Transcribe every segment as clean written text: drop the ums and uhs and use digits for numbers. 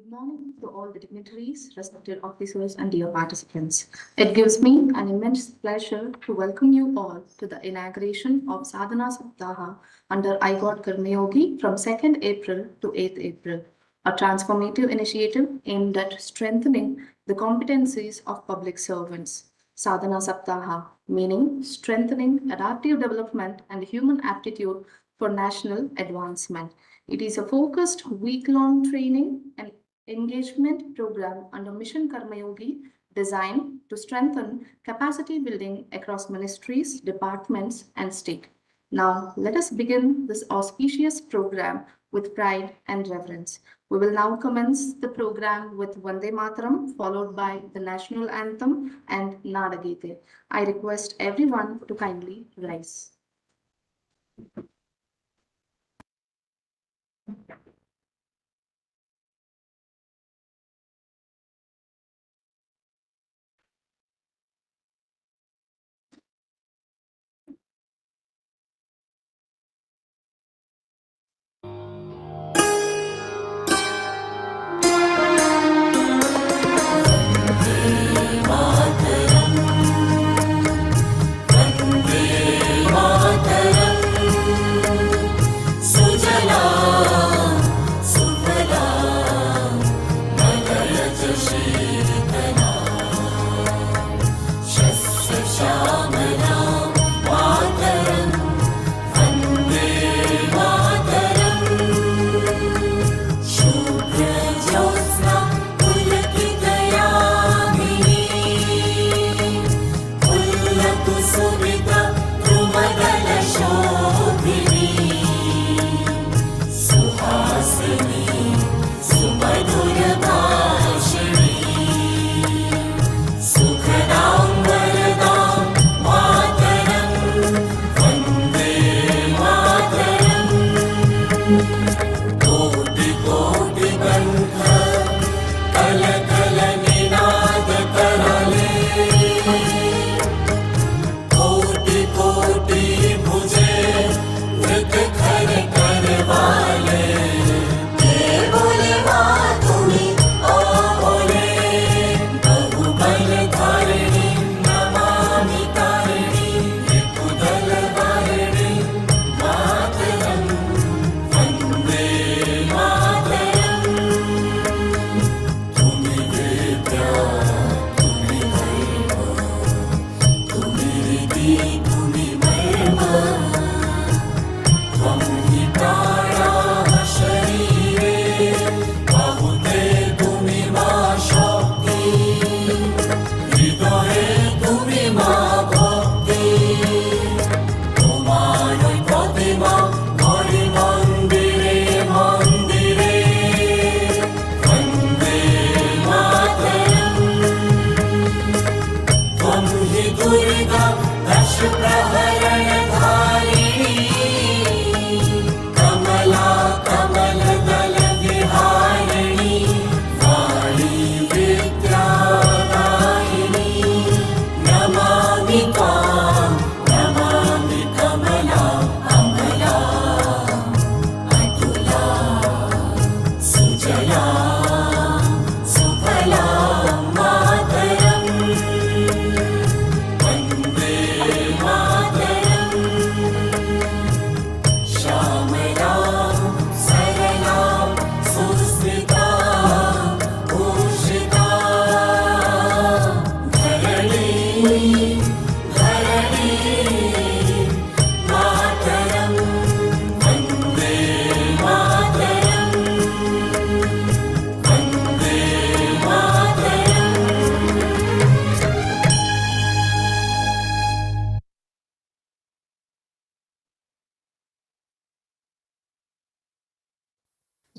Good morning to all the dignitaries, respected officers, and dear participants. It gives me an immense pleasure to welcome you all to the inauguration of Sadhana Sapthaha under I Got Karmayogi from 2nd April to 8th April, a transformative initiative aimed at strengthening the competencies of public servants. Sadhana Saptaha, meaning strengthening adaptive development and human aptitude for national advancement. It is a focused week-long training and engagement program under Mission Karmayogi designed to strengthen capacity building across ministries, departments, and state. Now, let us begin this auspicious program with pride and reverence. We will now commence the program with Vande Mataram, followed by the national anthem and Nadagite. I request everyone to kindly rise.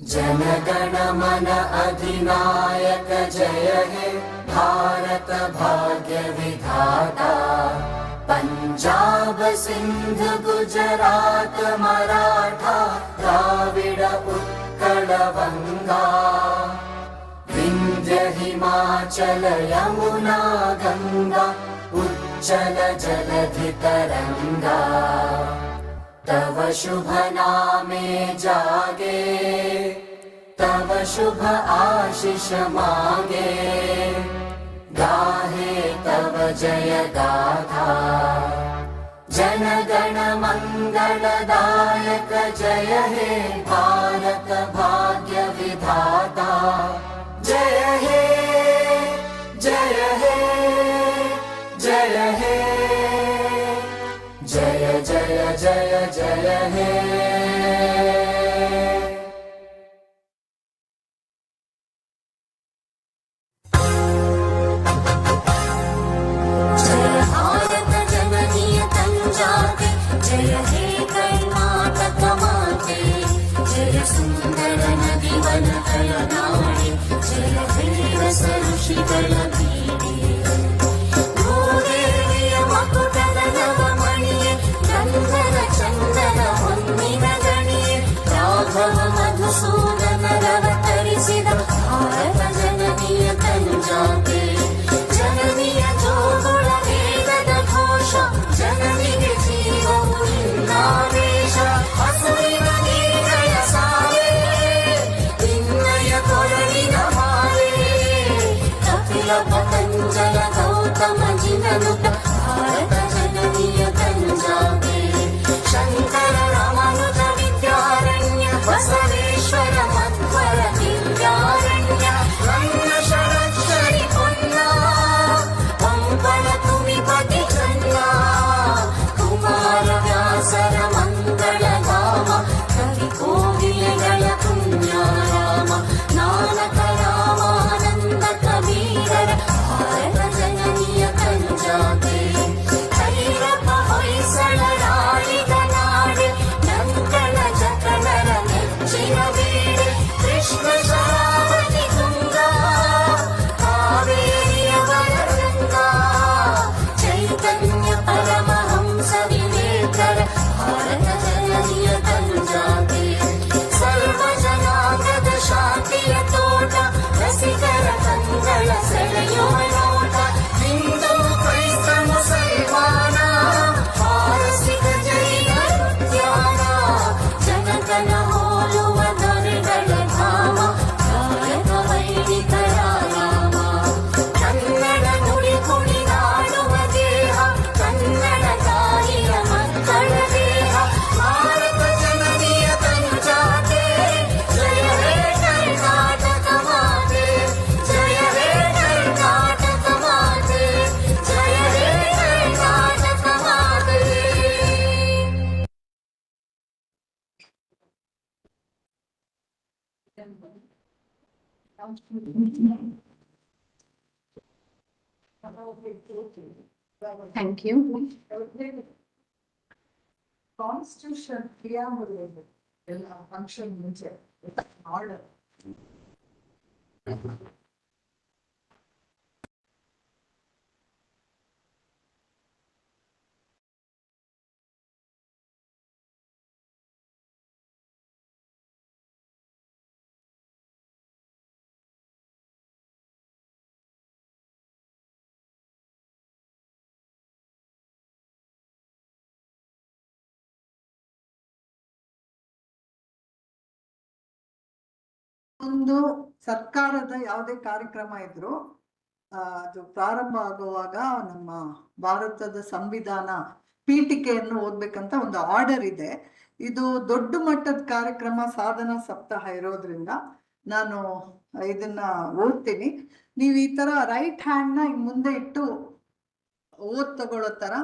जनगण मन अधिनायक जय हे भारत भाग्य विधाता। पंजाब सिंध गुजरात मराठा द्राविड उत्कल बंगा, विंध्य हिमाचल यमुना गंगा उच्चल जलधि तरंगा। तव शुभ नामे जागे तव शुभ आशीष मागे, गाहे तव जय गाथा। जन गण मंगलदायक जय हे भारत भाग्य विधाता। जय हे जय हे जय हे जय जय जय जय हे। जय भारत जननीय तनुजाते, जय हे कर्नाटक माते। जय सुंदर नदी वन नाडे, जय हे रस ऋषिगण भीडे। भूदेविय मकुटದ ನವಮಣಿಯೇ, ಗಂಧದ ಚಂದನ ಹೊನ್ನಿನ ಗಣಿಯೇ। ರಾಘವ ಮಧುಸೂದನರವತರಿಸಿದ ಭಾರತ ಜನನಿಯ ತನುಜಾತೆ। ಜನನಿಯ ಜೋಗುಳ ವೇದದ ಘೋಷ, ಜನನಿಗೆ ಜೀವವು ಇನ್ನಾವೇಶ। ಹಸುವಿನ ನೀಗಳ ಸಾರೆ, ನಿನ್ನಯ ಕೊರಳಿನ ಮಾಲೆ। ಕಪಿಲ ಪತಂಜಲ ಗೌತಮ ಜಿನನುತ, ಭಾರತ ಜನನಿಯ ತನುಜಾತೆ। ಶಂಕರ ರಮನುಜ ವಿದ್ಯಾರಣ್ಯ, ಬಸವೇಶ್ವರ ಮಧ್ವರ ದಿವ್ಯಾರಣ್ಯ। ರನ್ನ ಷಡಕ್ಷರಿ ಪೊನ್ನ, ಪಂಪನ ತುಮಿಪತಿ ಚನ್ನ। ಕುಮಾರ ವ್ಯಾಸರ ಮಂಗಳ ಧಾಮ, ಕವಿ ಕೋಗಿಲೆಗಳ ಪುಣ್ಯಾರಾಮ। ನಾನಕ ರಾಮಾನಂದ ಕಬೀರರ, ಭಾರತ ಜನನಿಯ ತನುಜಾತೆ। ಭೈರಪ್ಪ ಹೊಯ್ಸಳರಾಳಿದ ನಾಡೆ, ನಂಕಣ ಜಕಣರ ನೆಚ್ಚಿನ ಬೀಡೆ। ಕೃಷ್ಣ ಶರಾವತಿ ತುಂಗಾ, ಕಾವೇರಿಯ ವರಗಂಗ। ಚೈತನ್ಯ ಪರಮಹಂಸ ವಿವೇಕರ, ಭಾರತ ಜನನಿಯ ತನುಜಾತೆ। ಸರ್ವ ಜನಾಂಗದ ಶಾಂತಿಯ ತೋಟ, ರಸಿಕರ ಕಂಗಳ ಸೆಳೆಯುವ ನೋಟ। ಹಿಂದೂ ಕ್ರೈಸ್ತ ಮುಸಲ್ಮಾನ, ಪಾರಸಿಕ ಜೈನ ಉದ್ಯಾನ। ಜನಗಣ ಹೋಲುವ ದೊರೆಗಳ ಧಾಮ, ಗಾಯಕ ವೈದಿಕರ ನಾಮ। ಕನ್ನಡ ನುಡಿ ಕುಣಿದಾಡುವ ದೇಹ, ಕನ್ನಡ ತಾಯಿಯ ಮಕ್ಕಳ ದೇಹ। ಭಾರತ ಜನನಿಯ ತನುಜಾತೆ, ಜಯ ಹೇ ಕರ್ನಾಟಕ ಮಾತೆ। ಜಯ ಹೇ ಕರ್ನಾಟಕ ಮಾತೆ, ಜಯ ಹೇ ಕರ್ನಾಟಕ ಮಾತೆ। Thank you. Constitution Preamble ಎಲ್ಲ ಫಂಕ್ಷನ್ ಮುಂಚೆ ಆರ್ಡರ್ ಒಂದು ಸರ್ಕಾರದ ಯಾವುದೇ ಕಾರ್ಯಕ್ರಮ ಇದ್ರು ಅದು ಪ್ರಾರಂಭ ಆಗುವಾಗ ನಮ್ಮ ಭಾರತದ ಸಂವಿಧಾನ ಪೀಠಿಕೆಯನ್ನು ಓದ್ಬೇಕಂತ ಒಂದು ಆರ್ಡರ್ ಇದೆ. ಇದು ದೊಡ್ಡ ಮಟ್ಟದ ಕಾರ್ಯಕ್ರಮ ಸಾಧನಾ ಸಪ್ತಾಹ ಇರೋದ್ರಿಂದ ನಾನು ಇದನ್ನ ಓದ್ತೀನಿ. ನೀವು ಈ ತರ ರೈಟ್ ಹ್ಯಾಂಡ್ ನ ಮುಂದೆ ಇಟ್ಟು ತಗೊಳ್ಳೋ ತರ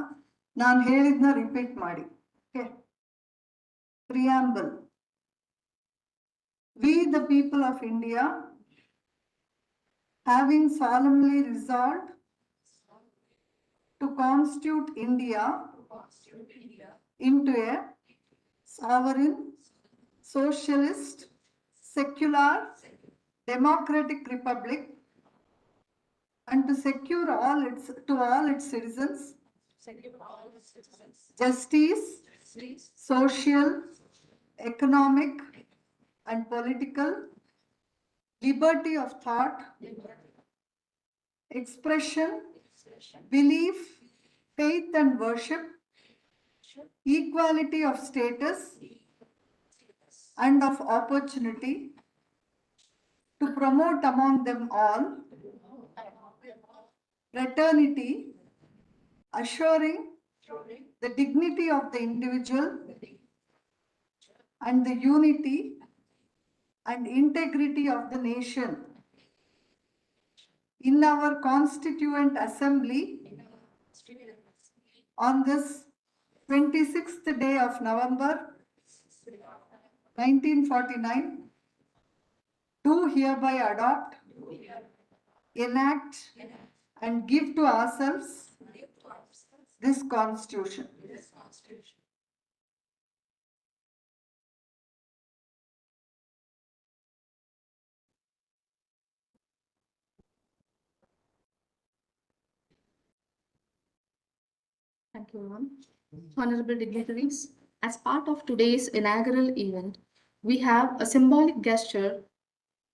ನಾನು ಹೇಳಿದ್ನ ರಿಪೀಟ್ ಮಾಡಿ. Okay. Preamble. We, the people of India, having solemnly resolved to constitute India into a sovereign, socialist, secular, democratic republic, and to secure to all its citizens justice, social, economic, and political liberty of thought, expression, belief, faith and worship, equality of status and of opportunity, to promote among them all fraternity, assuring the dignity of the individual and the unity and integrity of the nation. In our Constituent Assembly, on this 26th day of November 1949, do hereby adopt, enact, and give to ourselves this Constitution. Thank you, ma'am. Honorable dignitaries, as part of today's inaugural event, we have a symbolic gesture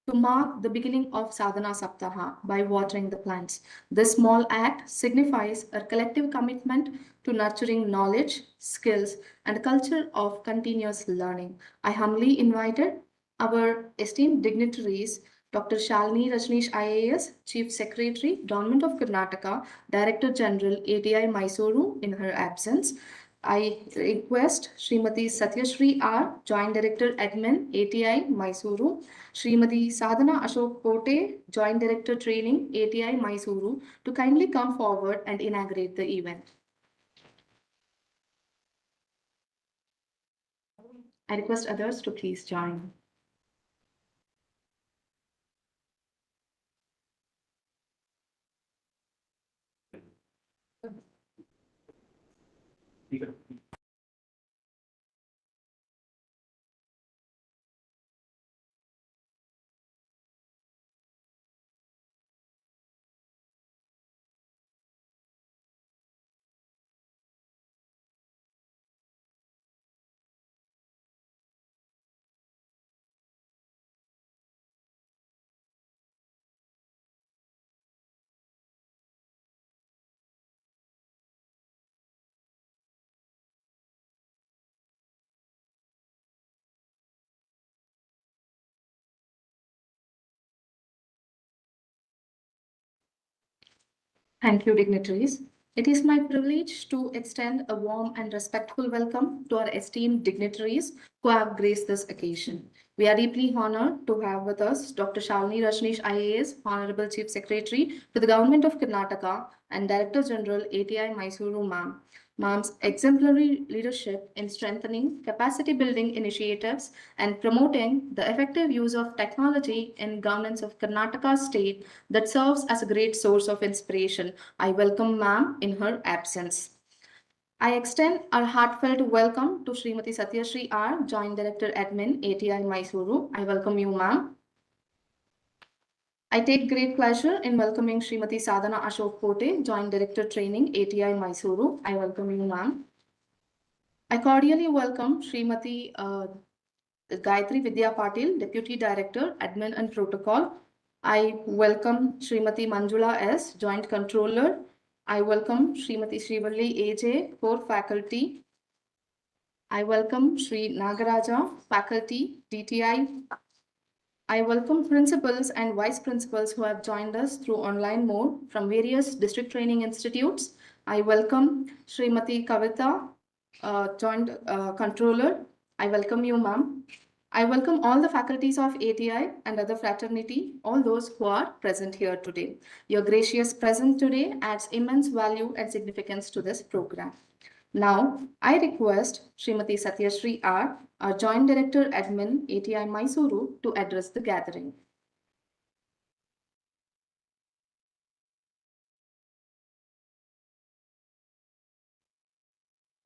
to mark the beginning of Sadhana Sapthaha by watering the plants. This small act signifies a collective commitment to nurturing knowledge, skills, and a culture of continuous learning. I humbly invited our esteemed dignitaries, Dr. Shalini Rajneesh IAS, Chief Secretary, Government of Karnataka, Director General, ATI Mysore, in her absence. I request Srimati Satyashri R, Joint Director Admin, ATI Mysore, Srimati Sadhana Ashok Kote, Joint Director Training, ATI Mysore, to kindly come forward and inaugurate the event. I request others to please join. Thank you, dignitaries. It is my privilege to extend a warm and respectful welcome to our esteemed dignitaries who have graced this occasion. We are deeply honored to have with us Dr. Shalini Rajneesh IAS, Honorable Chief Secretary to the Government of Karnataka and Director General ATI Mysore, ma'am. Ma'am's exemplary leadership in strengthening capacity building initiatives and promoting the effective use of technology in governance of Karnataka state that serves as a great source of inspiration. I welcome ma'am in her absence. I extend our heartfelt welcome to Srimati Satyashri R, Joint Director Admin, ATI Mysore. I welcome you, ma'am. I take great pleasure in welcoming Srimati Sadhana Ashok Kote, Joint Director Training, ATI Mysore. I welcome you, ma'am. I cordially welcome Srimati Gayatri Vidya Patil, Deputy Director, Admin and Protocol. I welcome Srimati Manjula S, Joint Controller. I welcome Srimati Srivalli AJ, Core Faculty. I welcome Sri Nagaraja, Faculty, DTI. I welcome principals and vice principals who have joined us through online mode from various district training institutes. I welcome Srimati Kavita, Joint Controller. I welcome you, ma'am. I welcome all the faculties of ATI and other fraternity, all those who are present here today. Your gracious presence today adds immense value and significance to this program. Now, I request Srimati Satyashri R, our Joint Director Admin, ATI Mysore, to address the gathering.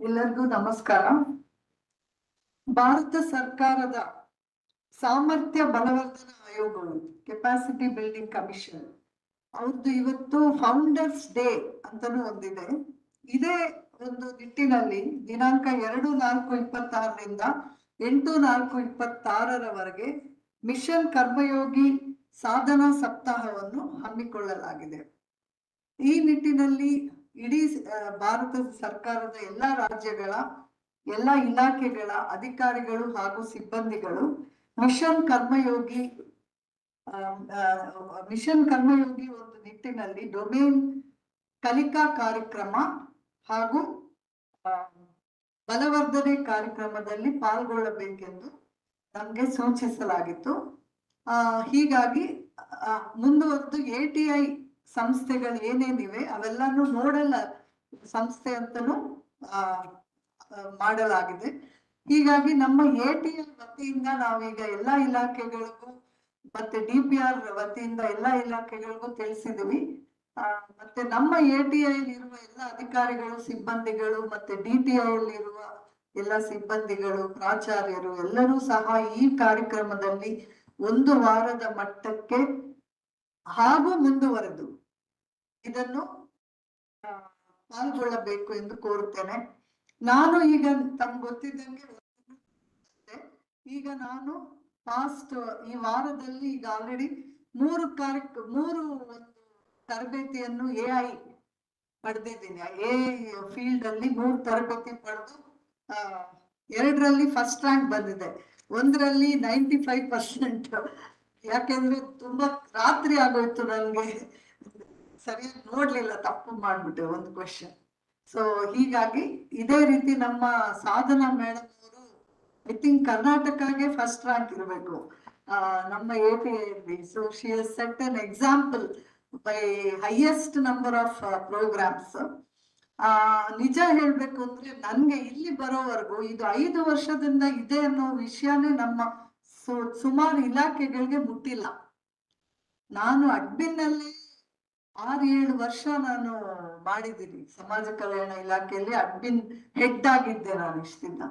ಎಲ್ಲರಿಗೂ ನಮಸ್ಕಾರ. ಭಾರತ ಸರ್ಕಾರದ ಸಾಮರ್ಥ್ಯ ಬಲವರ್ಧನಾ ಆಯೋಗಗಳು, capacity building commission, ಅವ್ರದ್ದು ಇವತ್ತು founders day ಅಂತಾನೂ ಒಂದಿದೆ. ಇದೇ ಒಂದು ನಿಟ್ಟಿನಲ್ಲಿ ದಿನಾಂಕ 2/4/26ರಿಂದ 8/4/26ರವರೆಗೆ ಮಿಷನ್ ಕರ್ಮಯೋಗಿ ಸಾಧನಾ ಸಪ್ತಾಹವನ್ನು ಹಮ್ಮಿಕೊಳ್ಳಲಾಗಿದೆ. ಈ ನಿಟ್ಟಿನಲ್ಲಿ ಇಡೀ ಭಾರತ ಸರ್ಕಾರದ ಎಲ್ಲಾ ರಾಜ್ಯಗಳ ಎಲ್ಲ ಇಲಾಖೆಗಳ ಅಧಿಕಾರಿಗಳು ಹಾಗೂ ಸಿಬ್ಬಂದಿಗಳು ಮಿಷನ್ ಕರ್ಮಯೋಗಿ ಮಿಷನ್ ಕರ್ಮಯೋಗಿ ಒಂದು ನಿಟ್ಟಿನಲ್ಲಿ ಡೊಮೇನ್ ಕಲಿಕಾ ಕಾರ್ಯಕ್ರಮ ಹಾಗೂ ಬಲವರ್ಧನೆ ಕಾರ್ಯಕ್ರಮದಲ್ಲಿ ಪಾಲ್ಗೊಳ್ಳಬೇಕೆಂದು ನಮಗೆ ಸೂಚಿಸಲಾಗಿತ್ತು. ಹೀಗಾಗಿ ಮುಂದುವರೆದು ATI ಸಂಸ್ಥೆಗಳು ಏನೇನಿವೆ ಅವೆಲ್ಲಾನು ನೋಡಲ್ ಸಂಸ್ಥೆ ಅಂತಲೂ ಮಾಡಲಾಗಿದೆ. ಹೀಗಾಗಿ ನಮ್ಮ ATI ವತಿಯಿಂದ ನಾವೀಗ ಎಲ್ಲಾ ಇಲಾಖೆಗಳಿಗೂ ಮತ್ತೆ DPR ವತಿಯಿಂದ ಎಲ್ಲಾ ಇಲಾಖೆಗಳಿಗೂ ತಿಳಿಸಿದ್ವಿ. ಮತ್ತೆ ನಮ್ಮ ATI ಇರುವ ಎಲ್ಲ ಅಧಿಕಾರಿಗಳು, ಸಿಬ್ಬಂದಿಗಳು ಮತ್ತೆ DTI ಇರುವ ಎಲ್ಲ ಸಿಬ್ಬಂದಿಗಳು, ಪ್ರಾಚಾರ್ಯರು ಎಲ್ಲರೂ ಸಹ ಈ ಕಾರ್ಯಕ್ರಮದಲ್ಲಿ 1 ವಾರದ ಮಟ್ಟಕ್ಕೆ ಹಾಗೂ ಮುಂದುವರೆದು ಇದನ್ನು ಪಾಲ್ಗೊಳ್ಳಬೇಕು ಎಂದು ಕೋರುತ್ತೇನೆ. ನಾನು ಈಗ ತಮ್ಗೆ ಗೊತ್ತಿದ್ದಂಗೆ ಈಗ ನಾನು ಪಾಸ್ಟ್ ಈ ವಾರದಲ್ಲಿ ಈಗ ಆಲ್ರೆಡಿ 3 ಒಂದು ತರಬೇತಿಯನ್ನು AI ಪಡೆದಿದ್ದೀನಿ. AI ಫೀಲ್ಡ್ ಅಲ್ಲಿ 3 ತರಬೇತಿ ಪಡೆದು 2ರಲ್ಲಿ ಫಸ್ಟ್ ರ್ಯಾಂಕ್ ಬಂದಿದೆ, 1ರಲ್ಲಿ 95%. ಯಾಕೆಂದ್ರೆ ತುಂಬಾ ರಾತ್ರಿ ಆಗೋಯ್ತು, ನನ್ಗೆ ಸರಿಯಾಗಿ ನೋಡ್ಲಿಲ್ಲ, ತಪ್ಪು ಮಾಡ್ಬಿಟ್ಟೆ ಒಂದು ಕ್ವೆಶನ್. ಸೊ ಹೀಗಾಗಿ ಇದೇ ರೀತಿ ನಮ್ಮ ಸಾಧನಾ ಮೇಡಮ್ ಅವರು ಐ ಥಿಂಕ್ ಕರ್ನಾಟಕಗೆ ಫಸ್ಟ್ ರ್ಯಾಂಕ್ ಇರಬೇಕು ನಮ್ಮ ATI. So she has set an example by highest number of programmes. ನಿಜ ಹೇಳ್ಬೇಕು ಅಂದ್ರೆ ನನ್ಗೆ ಇಲ್ಲಿ ಬರೋವರೆಗೂ ಇದು 5 ವರ್ಷದಿಂದ ಇದೆ ಅನ್ನೋ ವಿಷಯನೇ ನಮ್ಮ ಸುಮಾರು ಇಲಾಖೆಗಳಿಗೆ ಮುಟ್ಟಿಲ್ಲ. ನಾನು ಅಡ್ಮಿನ್ ನಲ್ಲಿ 6-7 ವರ್ಷ ನಾನು ಮಾಡಿದ್ದೀನಿ ಸಮಾಜ ಕಲ್ಯಾಣ ಇಲಾಖೆಯಲ್ಲಿ, ಅಡ್ಮಿನ್ ಹೆಡ್ ಆಗಿದ್ದೆ ನಾನು ಇಷ್ಟಿಂದ.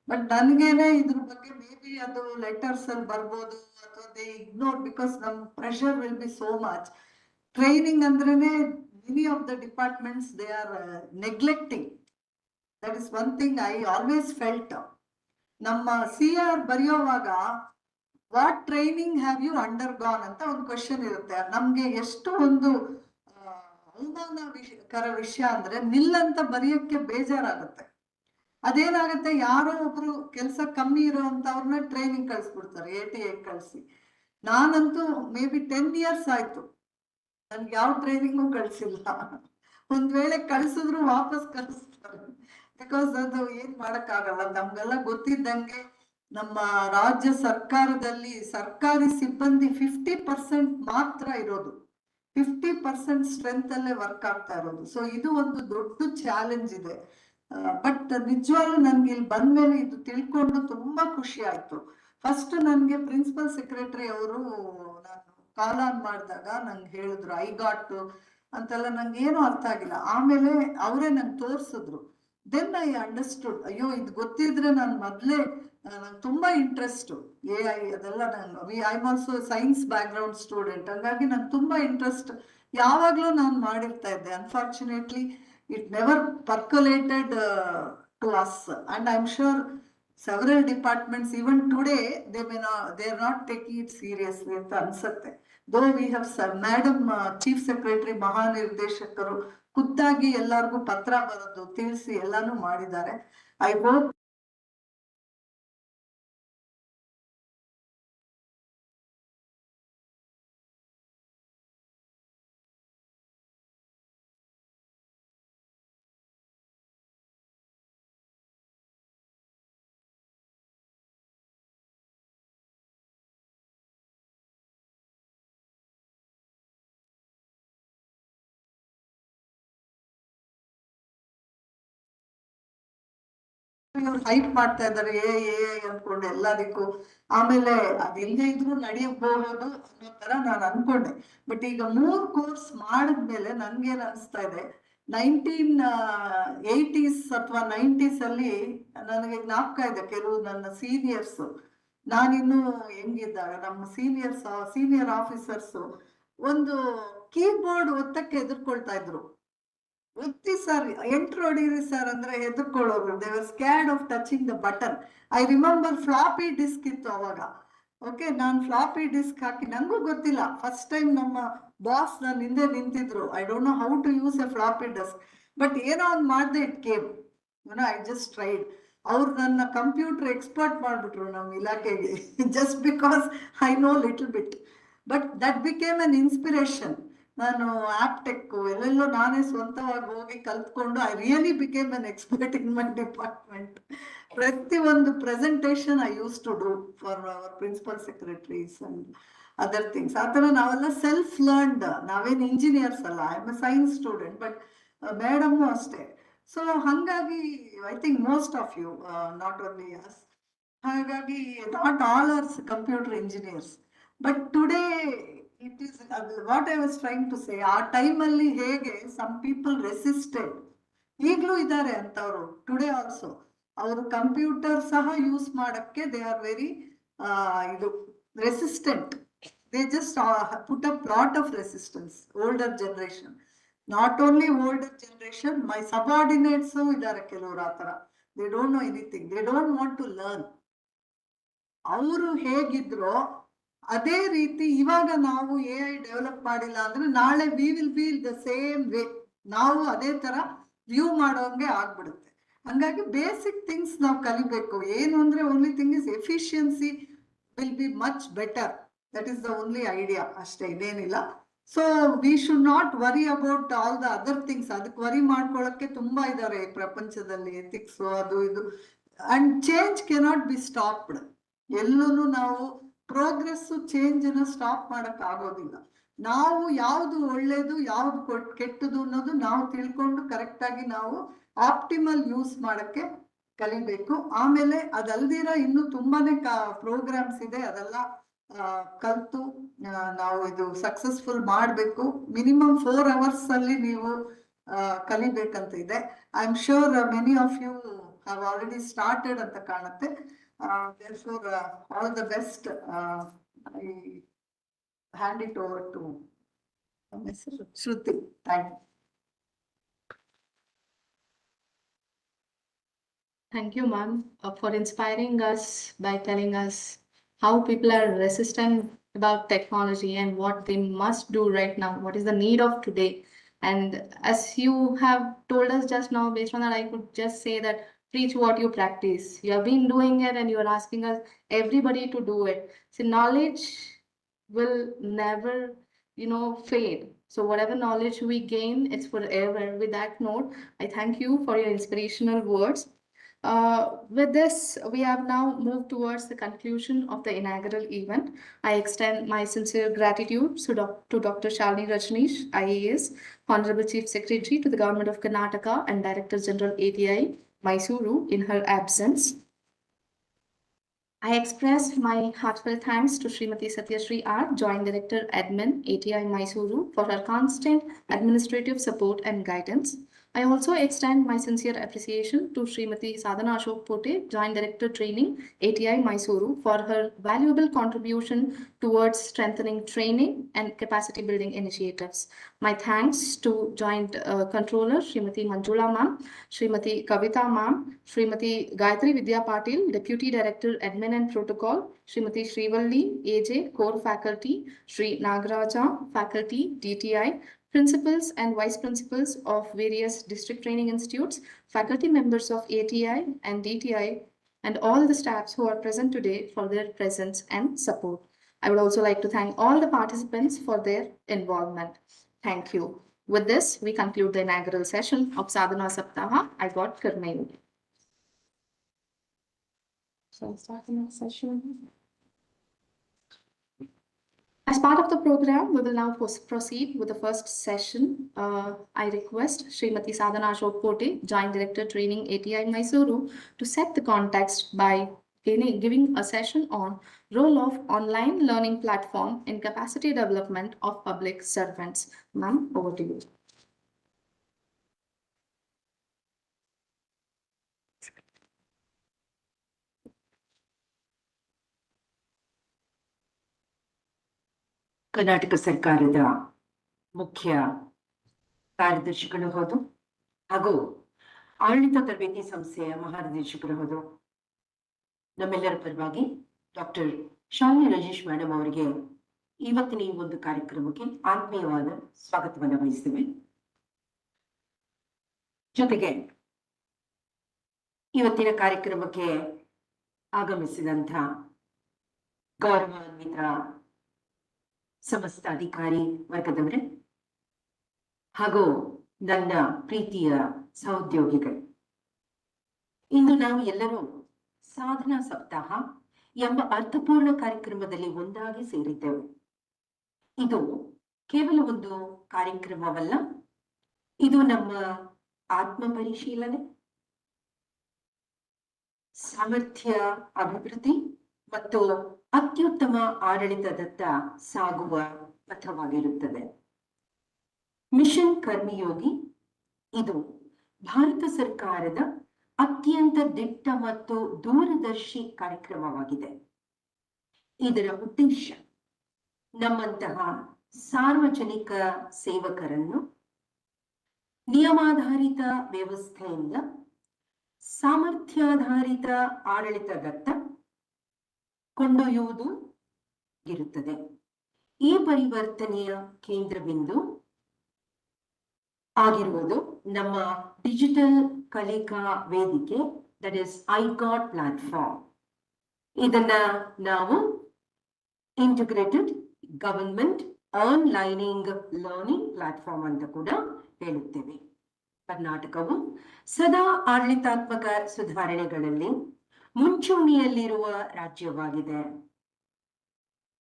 ಬಟ್ ನನ್ಗೇನೆ ಇದ್ರ ಬಗ್ಗೆ ಮೇ ಬಿ ಅದು ಲೆಟರ್ಸ್ ಅಲ್ಲಿ ಬರ್ಬೋದು ಅಥವಾ ದೇ ಇಗ್ನೋರ್ ಬಿಕಾಸ್ ನಮ್ pressure will be so much. Training ಅಂದ್ರೇನೆ many of the departments they are neglecting. That is one thing I always felt. ನಮ್ಮ CR ಬರೆಯೋವಾಗ what training have you undergone ಅಂತ ಒಂದು ಕ್ವೆಶನ್ ಇರುತ್ತೆ. ನಮ್ಗೆ ಎಷ್ಟು ಒಂದು ಅವಮಾನಕರ ವಿಷಯ ಅಂದ್ರೆ ನಿಲ್ಲಂತ ಬರೆಯಕ್ಕೆ ಬೇಜಾರಾಗುತ್ತೆ. ಅದೇನಾಗುತ್ತೆ, ಯಾರೋ ಒಬ್ರು ಕೆಲಸ ಕಮ್ಮಿ ಇರೋಂಥವ್ರನ್ನ ಟ್ರೈನಿಂಗ್ ಕಳಿಸ್ಬಿಡ್ತಾರೆ ATI ಕಳಿಸಿ. ನಾನಂತೂ ಮೇ ಬಿ 10 years ಆಯ್ತು ನನ್ಗೆ ಯಾವ ಟ್ರೈನಿಂಗು ಕಳ್ಸಿಲ್ಲ. ಒಂದ್ ವೇಳೆ ಕಳ್ಸಿದ್ರು ವಾಪಸ್ ಕಳಿಸ್ತಾರೆ. ಬಿಕಾಸ್ ಅದು ಏನ್ ಮಾಡಕ್ಕಾಗಲ್ಲ. ನಮ್ಗೆಲ್ಲ ಗೊತ್ತಿದ್ದಂಗೆ ನಮ್ಮ ರಾಜ್ಯ ಸರ್ಕಾರದಲ್ಲಿ ಸರ್ಕಾರಿ ಸಿಬ್ಬಂದಿ 50% ಮಾತ್ರ ಇರೋದು, 50% ಸ್ಟ್ರೆಂತ್ ಅಲ್ಲೇ ವರ್ಕ್ ಆಗ್ತಾ ಇರೋದು. ಸೊ ಇದು ಒಂದು ದೊಡ್ಡ ಚಾಲೆಂಜ್ ಇದೆ. ಬಟ್ ನಿಜವಾಗ್ಲೂ ನನ್ಗೆ ಇಲ್ಲಿ ಬಂದ್ಮೇಲೆ ಇದು ತಿಳ್ಕೊಂಡು ತುಂಬಾ ಖುಷಿ ಆಯ್ತು. ಫಸ್ಟ್ ನನ್ಗೆ ಪ್ರಿನ್ಸಿಪಲ್ ಸೆಕ್ರೆಟರಿ ಅವರು ನಾನು ಕಾಲ್ ಆನ್ ಮಾಡಿದಾಗ ನಂಗೆ ಹೇಳಿದ್ರು ಐ ಗಾಟ್ ಅಂತೆಲ್ಲ, ನಂಗೆ ಏನು ಅರ್ಥ ಆಗಿಲ್ಲ. ಆಮೇಲೆ ಅವರೇ ನಂಗೆ ತೋರಿಸಿದ್ರು. ದೆನ್ ಐ ಅಂಡರ್ಸ್ಟುಡ್, ಅಯ್ಯೋ ಇದು ಗೊತ್ತಿದ್ರೆ ನಾನು ಮೊದಲೇ ನಂಗೆ ತುಂಬಾ ಇಂಟ್ರೆಸ್ಟ್ AI ಅದೆಲ್ಲ. I am also science background student, ಹಂಗಾಗಿ ನಂಗೆ ತುಂಬಾ ಇಂಟ್ರೆಸ್ಟ್ ಯಾವಾಗ್ಲೂ ನಾನು ಮಾಡಿರ್ತಾ ಇದ್ದೆ. Unfortunately it never percolated to us and I am sure several departments even today they are not taking it seriously ಅಂತ ಅನ್ಸುತ್ತೆ. though we have madam chief secretary ಮಹಾನಿರ್ದೇಶಕರು ಖುದ್ದಾಗಿ ಎಲ್ಲರಿಗೂ ಪತ್ರ ಬರೆದು ತಿಳಿಸಿ ಎಲ್ಲಾನು ಮಾಡಿದ್ದಾರೆ. ಐ ಹೋಪ್ ಹೈಪ್ ಮಾಡ್ತಾ ಇದ್ದಾರೆ AI ಅನ್ಕೊಂಡು ಎಲ್ಲದಕ್ಕೂ. ಆಮೇಲೆ ಅದಿಲ್ಲದೆ ಇದ್ರು ನಡೆಯಬಹುದು ಅನ್ನೋ ತರ ನಾನು ಅನ್ಕೊಂಡೆ. ಬಟ್ ಈಗ 3 ಕೋರ್ಸ್ ಮಾಡಿದ್ಮೇಲೆ ನನ್ಗೇನ್ ಅನ್ಸ್ತಾ ಇದೆ, 1980s ಅಥವಾ 90s ಅಲ್ಲಿ ನನಗೆ ಜ್ಞಾಪಕ ಇದೆ, ಕೆಲವು ನನ್ನ ಸೀನಿಯರ್ಸ್, ನಾನಿನ್ನು ಹೆಂಗಿದ್ದಾಗ ನಮ್ಮ ಸೀನಿಯರ್ ಆಫೀಸರ್ಸ್ ಒಂದು ಕೀಬೋರ್ಡ್ ಒತ್ತಕ್ಕೆ ಎದುರ್ಕೊಳ್ತಾ ಇದ್ರು. ಒತ್ತಿ ಸರ್ ಎಂಟ್ರ್ ಹೊಡೀರಿ ಸರ್ ಅಂದ್ರೆ ಹೆದರ್ಕೊಳ್ಳೋರು. They were scared of touching the button. I remember floppy disk ಇತ್ತು ಅವಾಗ. ಓಕೆ, ನಾನು ಫ್ಲಾಪಿ ಡಿಸ್ಕ್ ಹಾಕಿ, ನಂಗೂ ಗೊತ್ತಿಲ್ಲ, ಫಸ್ಟ್ ಟೈಮ್ ನಮ್ಮ ಬಾಸ್ ನನ್ನ ಹಿಂದೆ ನಿಂತಿದ್ರು. I don't know how to use a floppy disk, but ಏನೋ ಒಂದು ಮಾಡಿದೆ, it came. I just tried. ಅವ್ರು ನನ್ನ ಕಂಪ್ಯೂಟರ್ ಎಕ್ಸ್ಪರ್ಟ್ ಮಾಡ್ಬಿಟ್ರು ನಮ್ಮ ಇಲಾಖೆಗೆ just because I know little bit. But that became an inspiration. ನಾನು ಆಪ್ಟೆಕ್ ಎಲ್ಲೆಲ್ಲೋ ನಾನೇ ಸ್ವಂತವಾಗಿ ಹೋಗಿ ಕಲ್ತ್ಕೊಂಡು I really became an expert in my department. ಪ್ರತಿ ಒಂದು presentation I use to do for our principal secretaries and other things. ಆ ಥರ ನಾವೆಲ್ಲ ಸೆಲ್ಫ್ ಲರ್ನ್ಡ್, ನಾವೇನು ಇಂಜಿನಿಯರ್ಸ್ ಅಲ್ಲ, I am a science student, but madam ಅಷ್ಟೇ. ಸೊ ಹಾಗಾಗಿ I think most of you, not only us, ಹಾಗಾಗಿ not all are computer engineers. But today it is what I was trying to say, ಆ ಟೈಮಲ್ಲಿ ಹೇಗೆ some people resisted, ಈಗಲೂ ಇದ್ದಾರೆ ಅಂತವರು today also. ಅವರು ಕಂಪ್ಯೂಟರ್ ಸಹ ಯೂಸ್ ಮಾಡಕ್ಕೆ ದೇ ಆರ್ ವೆರಿ ಇದು resistant. They just put up lot of resistance. Older generation, not only older generation, my subordinates ಇದ್ದಾರೆ ಕೆಲವರು ಆ ಥರ. They don't know anything, they don't want to learn. ಅವರು ಹೇಗಿದ್ರೋ ಅದೇ ರೀತಿ ಇವಾಗ ನಾವು AI ಡೆವಲಪ್ ಮಾಡಿಲ್ಲ ಅಂದ್ರೆ ನಾಳೆ we will be the same way, ನಾವು ಅದೇ ತರ ವ್ಯೂ ಮಾಡೋಂಗೆ ಆಗ್ಬಿಡುತ್ತೆ. ಹಂಗಾಗಿ ಬೇಸಿಕ್ ಥಿಂಗ್ಸ್ ನಾವು ಕಲಿಬೇಕು. ಏನು ಅಂದ್ರೆ only thing is efficiency will be much better, that is the only idea ಅಷ್ಟೇ, ಇದೇನಿಲ್ಲ. So we should not worry about all the other things. ಅದಕ್ಕೆ ವರಿ ಮಾಡ್ಕೊಳ್ಳೋಕ್ಕೆ ತುಂಬಾ ಇದ್ದಾರೆ ಪ್ರಪಂಚದಲ್ಲಿ, ಎಥಿಕ್ಸ್ ಅದು ಇದು. And change cannot be stopped. ಎಲ್ಲೂ ನಾವು ಪ್ರೋಗ್ರೆಸ್ ಚೇಂಜ್ ಅನ್ನ ಸ್ಟಾಪ್ ಮಾಡಕ್ ಆಗೋದಿಲ್ಲ. ನಾವು ಯಾವ್ದು ಒಳ್ಳೇದು ಯಾವ್ದು ಕೆಟ್ಟದು ಅನ್ನೋದು ನಾವು ತಿಳ್ಕೊಂಡು ಕರೆಕ್ಟ್ ಆಗಿ ನಾವು ಆಪ್ಟಿಮಲ್ ಯೂಸ್ ಮಾಡಕ್ಕೆ ಕಲಿಬೇಕು. ಆಮೇಲೆ ಅದಲ್ದಿರ ಇನ್ನು ತುಂಬಾನೇ ಪ್ರೋಗ್ರಾಮ್ಸ್ ಇದೆ, ಅದೆಲ್ಲ ಕಲ್ತು ನಾವು ಇದು ಸಕ್ಸಸ್ಫುಲ್ ಮಾಡಬೇಕು. ಮಿನಿಮಮ್ 4 hours ಅಲ್ಲಿ ನೀವು ಕಲಿಬೇಕಂತ ಇದೆ. I am sure many of you have already started ಅಂತ ಕಾಣುತ್ತೆ. Therefore, all the best. I hand it over to Ms. Shruti. Thank you. Thank you, ma'am, for inspiring us by telling us how people are resistant about technology and what they must do right now, what is the need of today. And as you have told us just now, based on that, I could just say that preach what you practice. You have been doing it and you are asking us, everybody to do it. So knowledge will never, fade. So whatever knowledge we gain, it's forever. With that note, I thank you for your inspirational words. With this, we have now moved towards the conclusion of the inaugural event. I extend my sincere gratitude to Dr. Shalini Rajneesh, IAS, Honorable Chief Secretary to the Government of Karnataka and Director General ATI, Mysore, in her absence. I express my heartfelt thanks to Srimati Satyashree R, Joint Director Admin, ATI Mysore, for her constant administrative support and guidance. I also extend my sincere appreciation to Srimati Sadhana Sapthaha, Joint Director Training, ATI Mysore, for her valuable contribution towards strengthening training and capacity building initiatives. My thanks to Joint Controller Srimati Manjula Ma'am, Srimati Kavita Ma'am, Srimati Gayatri Vidya Patil, Deputy Director Admin and Protocol, Srimati Srivalli, AJ, Core Faculty, Sri Nagaraja, Faculty, DTI, principals and vice principals of various district training institutes, faculty members of ATI and DTI, and all the staffs who are present today for their presence and support. I would also like to thank all the participants for their involvement. Thank you. With this, we conclude the inaugural session of Sadhana Sapthaha. I got Karnayu. Shall I start the next session? As part of the program, we will now proceed with the first session. I request Srimati Sadhana Sapthaha, Joint Director Training, ATI Mysore, to set the context by giving a session on role of online learning platform in capacity development of public servants. Ma'am, over to you. Karnataka ಸರ್ಕಾರದ ಮುಖ್ಯ ಕಾರ್ಯದರ್ಶಿಗಳು ಹೌದು ಹಾಗೂ ಆಡಳಿತ ತರಬೇತಿ ಸಂಸ್ಥೆಯ ಮಹಾನಿರ್ದೇಶಕರು ಹೌದು ನಮ್ಮೆಲ್ಲರ ಪರವಾಗಿ ಡಾಕ್ಟರ್ ಶಾಲಿನಿ ರಾಜೇಶ್ ಮೇಡಮ್ ಅವರಿಗೆ ಇವತ್ತಿನ ಈ ಒಂದು ಕಾರ್ಯಕ್ರಮಕ್ಕೆ ಆತ್ಮೀಯವಾದ ಸ್ವಾಗತವನ್ನು ವಹಿಸ್ತೇವೆ. ಜೊತೆಗೆ ಇವತ್ತಿನ ಕಾರ್ಯಕ್ರಮಕ್ಕೆ ಆಗಮಿಸಿದಂಥ ಗೌರವಾನ್ವಿತ ಸಮಸ್ತ ಅಧಿಕಾರಿ ವರ್ಗದವರೇ ಹಾಗೂ ನನ್ನ ಪ್ರೀತಿಯ ಸಹೋದ್ಯೋಗಿಗಳು, ಇಂದು ನಾವು ಎಲ್ಲರೂ ಸಾಧನಾ ಸಪ್ತಾಹ ಎಂಬ ಅರ್ಥಪೂರ್ಣ ಕಾರ್ಯಕ್ರಮದಲ್ಲಿ ಒಂದಾಗಿ ಸೇರಿದ್ದೆವು. ಇದು ಕೇವಲ ಒಂದು ಕಾರ್ಯಕ್ರಮವಲ್ಲ, ಇದು ನಮ್ಮ ಆತ್ಮ ಪರಿಶೀಲನೆ, ಸಾಮರ್ಥ್ಯ ಅಭಿವೃದ್ಧಿ ಮತ್ತು ಅತ್ಯುತ್ತಮ ಆಡಳಿತದತ್ತ ಸಾಗುವ ಪಥವಾಗಿರುತ್ತದೆ. ಮಿಷನ್ ಕರ್ಮಯೋಗಿ ಇದು ಭಾರತ ಸರ್ಕಾರದ ಅತ್ಯಂತ ದಿಟ್ಟ ಮತ್ತು ದೂರದರ್ಶಿ ಕಾರ್ಯಕ್ರಮವಾಗಿದೆ. ಇದರ ಉದ್ದೇಶ ನಮ್ಮಂತಹ ಸಾರ್ವಜನಿಕ ಸೇವಕರನ್ನು ನಿಯಮಾಧಾರಿತ ವ್ಯವಸ್ಥೆಯಿಂದ ಸಾಮರ್ಥ್ಯಾಧಾರಿತ ಆಡಳಿತದತ್ತ ಕೊಂಡೊಯ್ಯುವುದು ಇರುತ್ತದೆ. ಈ ಪರಿವರ್ತನೆಯ ಕೇಂದ್ರ ಬಿಂದು ಆಗಿರುವುದು ನಮ್ಮ ಡಿಜಿಟಲ್ ಕಲಿಕಾ ವೇದಿಕೆ, ದಟ್ ಇಸ್ ಐಗಾಟ್ ಪ್ಲಾಟ್ಫಾರ್ಮ್. ಇದನ್ನ ನಾವು ಇಂಟಿಗ್ರೇಟೆಡ್ ಗವರ್ಮೆಂಟ್ ಆನ್ಲೈನಿಂಗ್ ಲರ್ನಿಂಗ್ ಪ್ಲಾಟ್ಫಾರ್ಮ್ ಅಂತ ಕೂಡ ಹೇಳುತ್ತೇವೆ. ಕರ್ನಾಟಕವು ಸದಾ ಆಡಳಿತಾತ್ಮಕ ಸುಧಾರಣೆಗಳಲ್ಲಿ ಮುಂಚೂಣಿಯಲ್ಲಿರುವ ರಾಜ್ಯವಾಗಿದೆ.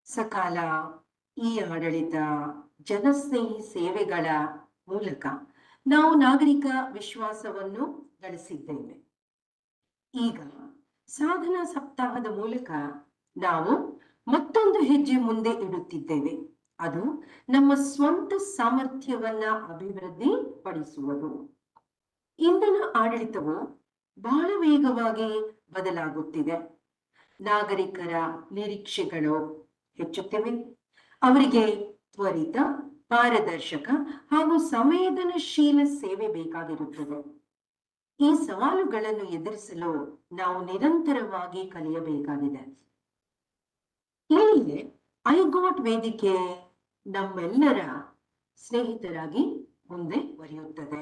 ಸಕಾಲ ಆಡಳಿತ, ಜನಸ್ನೇಹಿ ಸೇವೆಗಳ ಮೂಲಕ ನಾವು ನಾಗರಿಕ ವಿಶ್ವಾಸವನ್ನು ಗಳಿಸಿದ್ದೇವೆ. ಈಗ ಸಾಧನಾ ಸಪ್ತಾಹದ ಮೂಲಕ ನಾವು ಮತ್ತೊಂದು ಹೆಜ್ಜೆ ಮುಂದೆ ಇಡುತ್ತಿದ್ದೇವೆ. ಅದು ನಮ್ಮ ಸ್ವಂತ ಸಾಮರ್ಥ್ಯವನ್ನ ಅಭಿವೃದ್ಧಿ ಪಡಿಸುವುದು. ಇಂದಿನ ಆಡಳಿತವು ಬಹಳ ವೇಗವಾಗಿ ಬದಲಾಗುತ್ತಿದೆ. ನಾಗರಿಕರ ನಿರೀಕ್ಷೆಗಳು ಹೆಚ್ಚುತ್ತಿವೆ. ಅವರಿಗೆ ತ್ವರಿತ, ಪಾರದರ್ಶಕ ಹಾಗೂ ಸಂವೇದನಶೀಲ ಸೇವೆ ಬೇಕಾಗಿರುತ್ತದೆ. ಈ ಸವಾಲುಗಳನ್ನು ಎದುರಿಸಲು ನಾವು ನಿರಂತರವಾಗಿ ಕಲಿಯಬೇಕಾಗಿದೆ. ಇಲ್ಲಿ ಐಗಾಟ್ ವೇದಿಕೆ ನಮ್ಮೆಲ್ಲರ ಸ್ನೇಹಿತರಾಗಿ ಮುಂದೆ ಬರೆಯುತ್ತದೆ.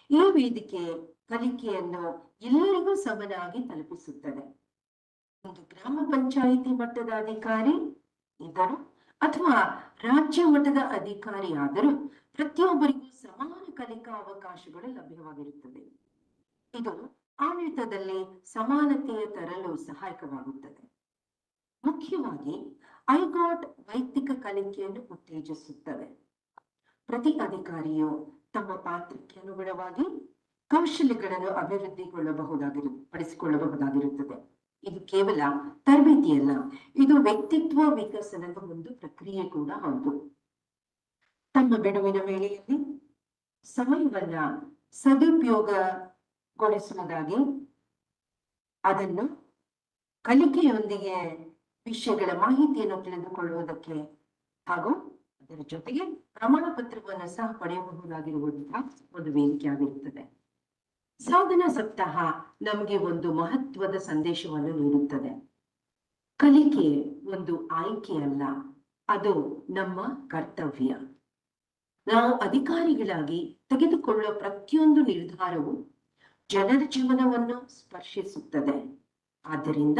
ಈ ವೇದಿಕೆ ಕಲಿಕೆಯನ್ನು ಎಲ್ಲರಿಗೂ ಸಮನಾಗಿ ತಲುಪಿಸುತ್ತದೆ. ಒಂದು ಗ್ರಾಮ ಪಂಚಾಯಿತಿ ಮಟ್ಟದ ಅಧಿಕಾರಿ ಇದ್ದರು ಅಥವಾ ರಾಜ್ಯ ಮಟ್ಟದ ಅಧಿಕಾರಿ ಆದರೂ ಪ್ರತಿಯೊಬ್ಬರಿಗೂ ಸಮಾನ ಕಲಿಕಾ ಅವಕಾಶಗಳು ಲಭ್ಯವಾಗಿರುತ್ತದೆ. ಇದು ಆಡಳಿತದಲ್ಲಿ ಸಮಾನತೆಯ ತರಲು ಸಹಾಯಕವಾಗುತ್ತದೆ. ಮುಖ್ಯವಾಗಿ ಐಗಾಟ್ ವೈಯಕ್ತಿಕ ಕಲಿಕೆಯನ್ನು ಉತ್ತೇಜಿಸುತ್ತದೆ. ಪ್ರತಿ ಅಧಿಕಾರಿಯು ತಮ್ಮ ಪಾತ್ರಕ್ಕೆ ಅನುಗುಣವಾಗಿ ಕೌಶಲ್ಯಗಳನ್ನು ಪಡಿಸಿಕೊಳ್ಳಬಹುದಾಗಿರುತ್ತದೆ. ಇದು ಕೇವಲ ತರಬೇತಿಯಲ್ಲ, ಇದು ವ್ಯಕ್ತಿತ್ವ ವಿಕಸನದ ಒಂದು ಪ್ರಕ್ರಿಯೆ ಕೂಡ ಹೌದು. ತಮ್ಮ ಬಿಡುವಿನ ವೇಳೆಯಲ್ಲಿ ಸಮಯವನ್ನ ಸದುಪಯೋಗಗೊಳಿಸುವುದಾಗಿ, ಅದನ್ನು ಕಲಿಕೆಯೊಂದಿಗೆ ವಿಷಯಗಳ ಮಾಹಿತಿಯನ್ನು ತಿಳಿದುಕೊಳ್ಳುವುದಕ್ಕೆ ಹಾಗೂ ಅದರ ಜೊತೆಗೆ ಪ್ರಮಾಣ ಪತ್ರವನ್ನು ಸಹ ಪಡೆಯಬಹುದಾಗಿರುವಂತಹ ಒಂದು ವೇದಿಕೆ ಆಗಿರುತ್ತದೆ. ಸಾಧನಾ ಸಪ್ತಾಹ ನಮಗೆ ಒಂದು ಮಹತ್ವದ ಸಂದೇಶವನ್ನು ನೀಡುತ್ತದೆ. ಕಲಿಕೆ ಒಂದು ಆಯ್ಕೆಯಲ್ಲ, ಅದು ನಮ್ಮ ಕರ್ತವ್ಯ. ನಾವು ಅಧಿಕಾರಿಗಳಾಗಿ ತೆಗೆದುಕೊಳ್ಳುವ ಪ್ರತಿಯೊಂದು ನಿರ್ಧಾರವು ಜನರ ಜೀವನವನ್ನು ಸ್ಪರ್ಶಿಸುತ್ತದೆ. ಆದ್ದರಿಂದ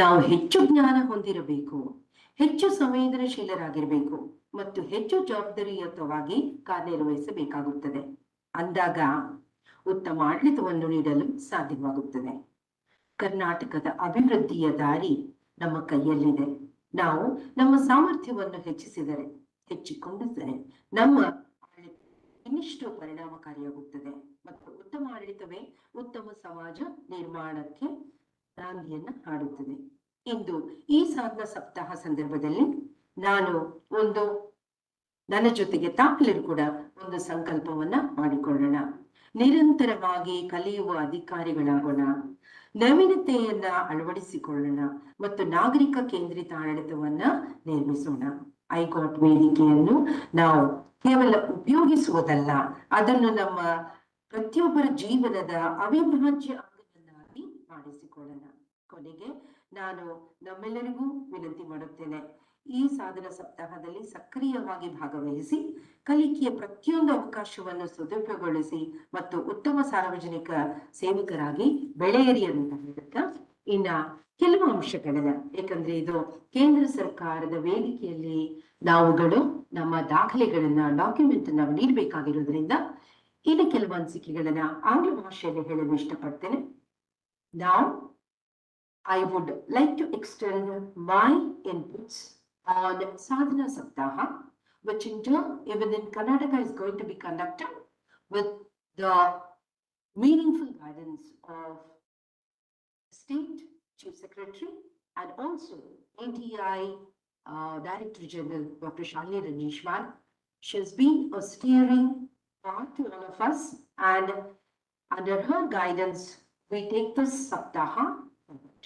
ನಾವು ಹೆಚ್ಚು ಜ್ಞಾನ ಹೊಂದಿರಬೇಕು, ಹೆಚ್ಚು ಸಂವೇದನಶೀಲರಾಗಿರಬೇಕು ಮತ್ತು ಹೆಚ್ಚು ಜವಾಬ್ದಾರಿಯುತವಾಗಿ ಕಾರ್ಯನಿರ್ವಹಿಸಬೇಕಾಗುತ್ತದೆ. ಅಂದಾಗ ಉತ್ತಮ ಆಡಳಿತವನ್ನು ನೀಡಲು ಸಾಧ್ಯವಾಗುತ್ತದೆ. ಕರ್ನಾಟಕದ ಅಭಿವೃದ್ಧಿಯ ದಾರಿ ನಮ್ಮ ಕೈಯಲ್ಲಿದೆ. ನಾವು ನಮ್ಮ ಸಾಮರ್ಥ್ಯವನ್ನು ಹೆಚ್ಚಿಕೊಂಡಿದ್ದರೆ ನಮ್ಮ ಆಡಳಿತ ಇನ್ನಿಷ್ಟು ಪರಿಣಾಮಕಾರಿಯಾಗುತ್ತದೆ ಮತ್ತು ಉತ್ತಮ ಆಡಳಿತವೇ ಉತ್ತಮ ಸಮಾಜ ನಿರ್ಮಾಣಕ್ಕೆ ನಾಂದಿಯನ್ನ ಹಾಡುತ್ತದೆ. ಇಂದು ಈ ಸಾಧನಾ ಸಪ್ತಾಹ ಸಂದರ್ಭದಲ್ಲಿ ನಾನು ನನ್ನ ಜೊತೆಗೆ ತಾವೆಲ್ಲರೂ ಕೂಡ ಒಂದು ಸಂಕಲ್ಪವನ್ನ ಮಾಡಿಕೊಳ್ಳೋಣ. ನಿರಂತರವಾಗಿ ಕಲಿಯುವ ಅಧಿಕಾರಿಗಳಾಗೋಣ, ನವೀನತೆಯನ್ನ ಅಳವಡಿಸಿಕೊಳ್ಳೋಣ ಮತ್ತು ನಾಗರಿಕ ಕೇಂದ್ರಿತ ಆಡಳಿತವನ್ನ ನಿರ್ಮಿಸೋಣ. ಐಗಾಟ್ ವೇದಿಕೆಯನ್ನು ನಾವು ಕೇವಲ ಉಪಯೋಗಿಸುವುದಲ್ಲ, ಅದನ್ನು ನಮ್ಮ ಪ್ರತಿಯೊಬ್ಬರ ಜೀವನದ ಅವಿಭಾಜ್ಯ ಅಂಗವನ್ನಾಗಿ ಮಾಡಿಸಿಕೊಳ್ಳೋಣ. ಕೊನೆಗೆ ನಾನು ನಮ್ಮೆಲ್ಲರಿಗೂ ವಿನಂತಿ ಮಾಡುತ್ತೇನೆ, ಈ ಸಾಧನಾ ಸಪ್ತಾಹದಲ್ಲಿ ಸಕ್ರಿಯವಾಗಿ ಭಾಗವಹಿಸಿ ಕಲಿಕೆಯ ಪ್ರತಿಯೊಂದು ಅವಕಾಶವನ್ನು ಸದುಪಯೋಗಗೊಳಿಸಿ ಮತ್ತು ಉತ್ತಮ ಸಾರ್ವಜನಿಕ ಸೇವಕರಾಗಿ ಬೆಳೆಯಿರಿ ಅಂತ ಹೇಳುತ್ತಾ, ಇನ್ನ ಕೆಲವು ಅಂಶಗಳನ್ನ, ಯಾಕಂದ್ರೆ ಇದು ಕೇಂದ್ರ ಸರ್ಕಾರದ ವೇದಿಕೆಯಲ್ಲಿ ನಾವುಗಳು ನಮ್ಮ ದಾಖಲೆಗಳನ್ನ ಡಾಕ್ಯುಮೆಂಟ್ ನಾವು ನೀಡಬೇಕಾಗಿರೋದ್ರಿಂದ ಇನ್ನು ಕೆಲವು ಅನಿಸಿಕೆಗಳನ್ನ ಆಂಗ್ಲ ಭಾಷೆಯಲ್ಲಿ ಹೇಳಲು ಇಷ್ಟಪಡ್ತೇನೆ. Now, I would like to extend my inputs on Sadhana Sapthaha, which in turn, even in Karnataka, is going to be conducted with the meaningful guidance of State Chief Secretary and also ATI Director General Dr. Shalini Ranjishwar. She has been a steering part to all of us, and under her guidance, we take this Saptaha forward.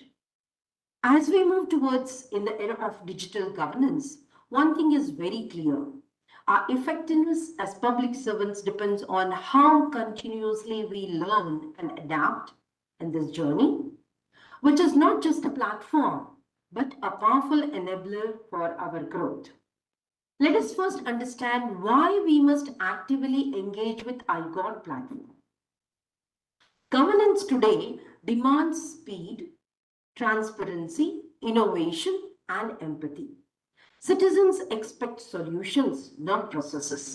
As we move towards in the era of digital governance, one thing is very clear. Our effectiveness as public servants depends on how continuously we learn and adapt in this journey, which is not just a platform, but a powerful enabler for our growth. Let us first understand why we must actively engage with iGod platform. Governance today demands speed, transparency, innovation, and empathy. Citizens expect solutions, not processes.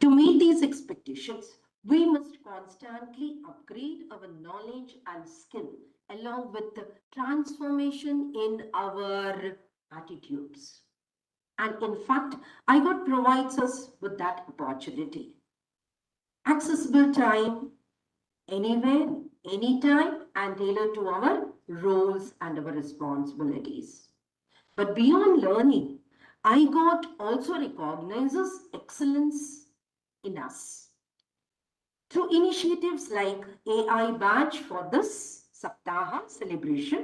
To meet these expectations, we must constantly upgrade our knowledge and skill along with the transformation in our attitudes. And in fact, iGod provides us with that opportunity. Accessible time, anywhere, anytime, and tailored to our roles and our responsibilities. But beyond learning, iGod also recognizes excellence in us. Through initiatives like AI badge for this Saptaha celebration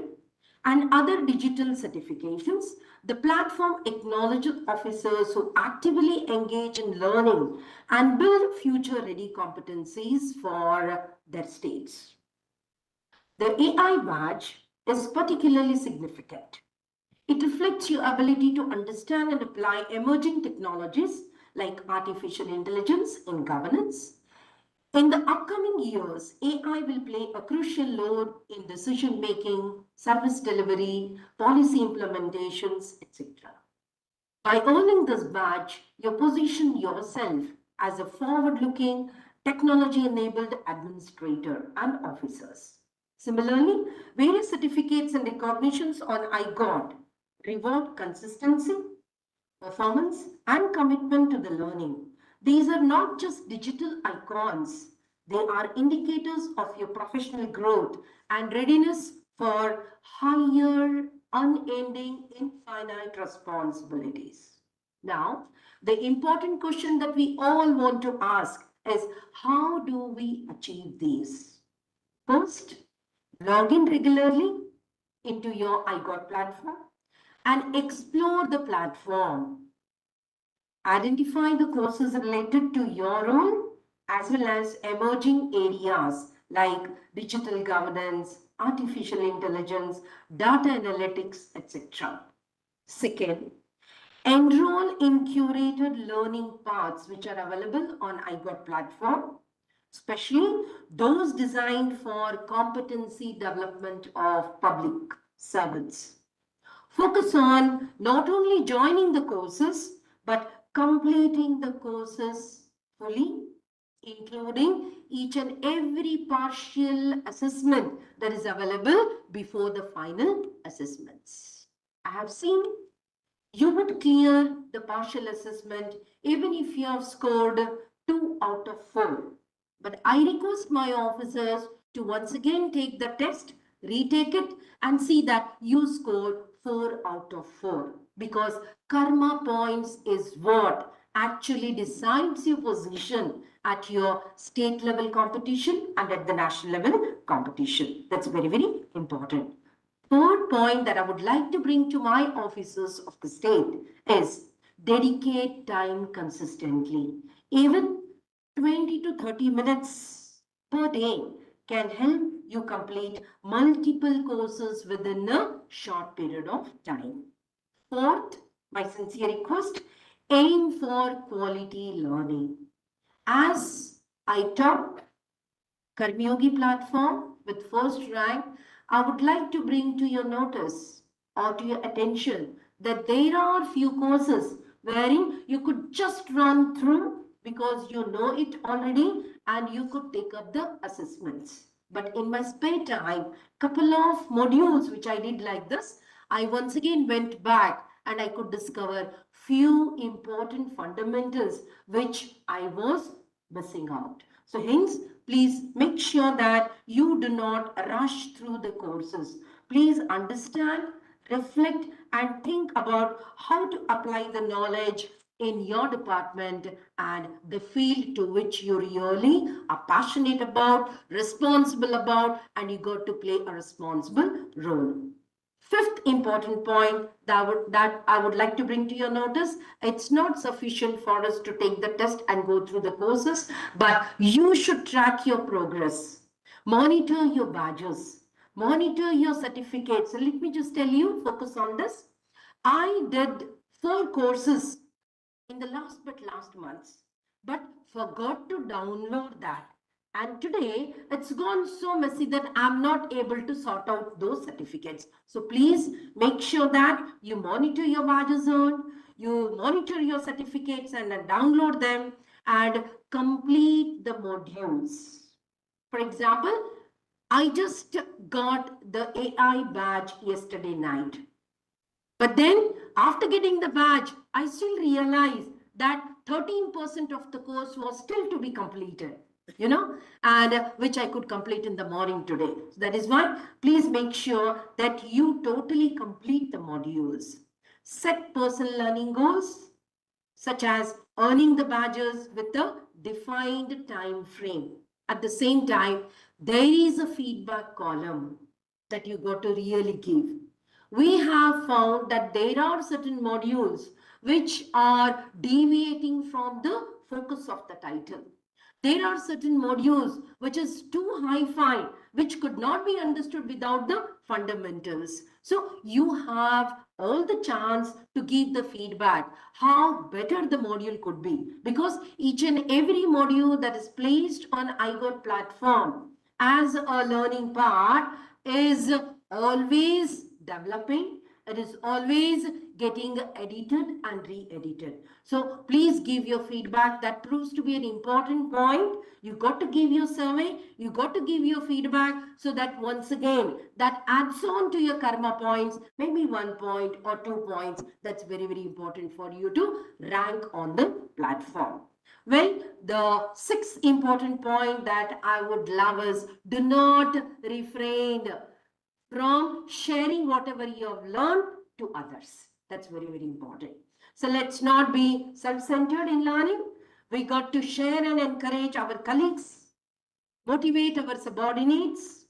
and other digital certifications, the platform acknowledges officers who actively engage in learning and build future-ready competencies for their states. The AI badge is particularly significant. It reflects your ability to understand and apply emerging technologies like artificial intelligence in governance. In the upcoming years, AI will play a crucial role in decision-making, service delivery, policy implementations, etc. By earning this badge, you position yourself as a forward-looking, technology-enabled administrator and officers. Similarly, various certificates and recognitions on iGod reward consistency, performance, and commitment to the learning. These are not just digital icons. They are indicators of your professional growth and readiness for higher, unending, infinite responsibilities. Now, the important question that we all want to ask is, how do we achieve these? First, log in regularly into your iGod platform and explore the platform. Identify the courses related to your role as well as emerging areas like digital governance, artificial intelligence, data analytics, etc. Second, enroll in curated learning paths which are available on iGod platform, especially those designed for competency development of public servants. Focus on not only joining the courses, but completing the courses fully, including each and every partial assessment that is available before the final assessments. I have seen you would clear the partial assessment even if you have scored 2 out of 4. But I request my officers to once again take the test, retake it, and see that you scored 4 out of 4. Because karma points is what actually decides your position at your state level competition and at the national level competition. That's very, very important. Third point that I would like to bring to my officers of the state is dedicate time consistently. Even 20 to 30 minutes per day can help you complete multiple courses within a short period of time. Fourth, my sincere request, aim for quality learning. As I top Karmyogi platform with first rank, I would like to bring to your notice or to your attention that there are few courses wherein you could just run through because you know it already and you could take up the assessments. But in my spare time, couple of modules which I did like this, I once again went back and I could discover few important fundamentals which I was missing out. So hence, please make sure that you do not rush through the courses. Please understand, reflect and think about how to apply the knowledge in your department and the field to which you really are passionate about, responsible about, and you got to play a responsible role. Fifth important point that I would like to bring to your notice, it's not sufficient for us to take the test and go through the courses, but you should track your progress, monitor your badges, monitor your certificates. So let me just tell you, focus on this. I did 4 courses in the last months, but forgot to download that. And today it's gone so messy that I'm not able to sort out those certificates. So please make sure that you monitor your badges earned, you monitor your certificates and then download them and complete the modules. For example, I just got the AI badge yesterday night. But then after getting the badge, I still realized that 13% of the course was still to be completed, and which I could complete in the morning today. So that is why please make sure that you totally complete the modules. Set personal learning goals, such as earning the badges with a defined time frame. At the same time, there is a feedback column that you got to really give. We have found that there are certain modules which are deviating from the focus of the title. There are certain modules which is too high-fi, which could not be understood without the fundamentals. So you have all the chance to give the feedback how better the module could be, because each and every module that is placed on iGot platform as a learning part is always developing. It is always getting edited and re-edited. So please give your feedback. That proves to be an important point. You got to give your survey, you got to give your feedback, so that once again that adds on to your karma points, maybe 1 point or 2 points. That's very, very important for you to rank on the platform. Well, the sixth important point that I would love is, do not refrain from sharing whatever you have learned to others. That's very, very important. So let's not be self-centered in learning. We got to share and encourage our colleagues, motivate our subordinates,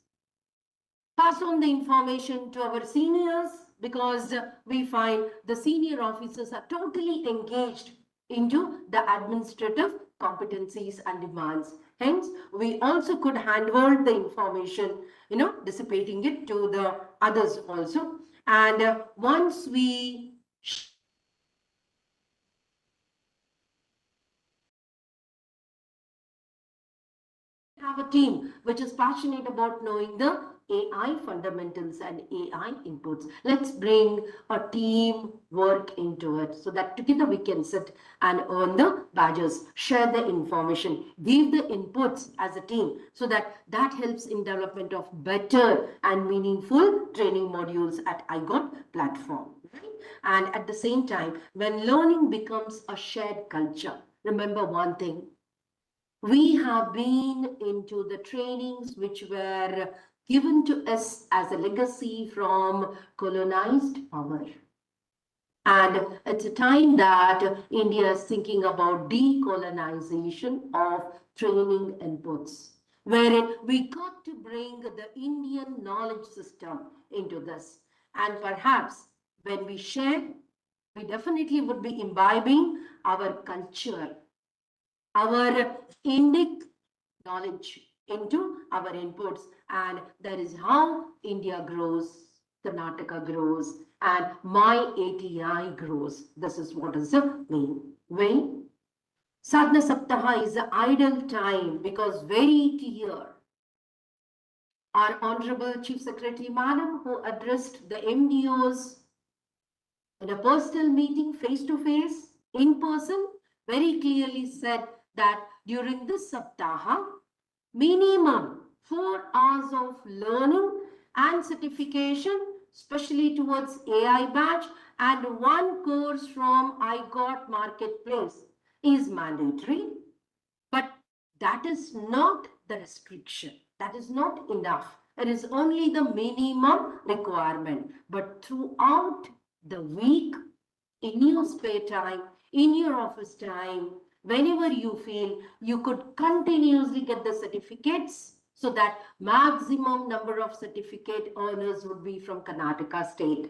pass on the information to our seniors, because we find the senior officers are totally engaged into the administrative competencies and demands. Hence, we also could handhold the information, dissipating it to the others also. And once we have a team which is passionate about knowing the AI fundamentals and AI inputs, let's bring a team work into it, so that together we can sit and earn the badges, share the information, give the inputs as a team, so that helps in development of better and meaningful training modules at iGot platform. And at the same time, when learning becomes a shared culture, remember one thing: we have been into the trainings which were given to us as a legacy from colonized power. And it's a time that India is thinking about decolonization of training inputs, wherein we got to bring the Indian knowledge system into this. And perhaps when we share, we definitely would be imbibing our culture, our Indic knowledge into our inputs, and that is how India grows, Karnataka grows, and my ATI grows. This is what is the main way. Sadhana Sapthaha is the ideal time, because very clear. Our Honorable Chief Secretary Madam, who addressed the MDOs in a personal meeting face to face, in person very clearly said that during this Saptaha, minimum 4 hours of learning and certification, especially towards AI batch, and 1 course from iGot Marketplace is mandatory. But that is not the restriction. That is not enough. It is only the minimum requirement. But throughout the week, in your spare time, in your office time, whenever you feel, you could continuously get the certificates so that maximum number of certificate earners would be from Karnataka state,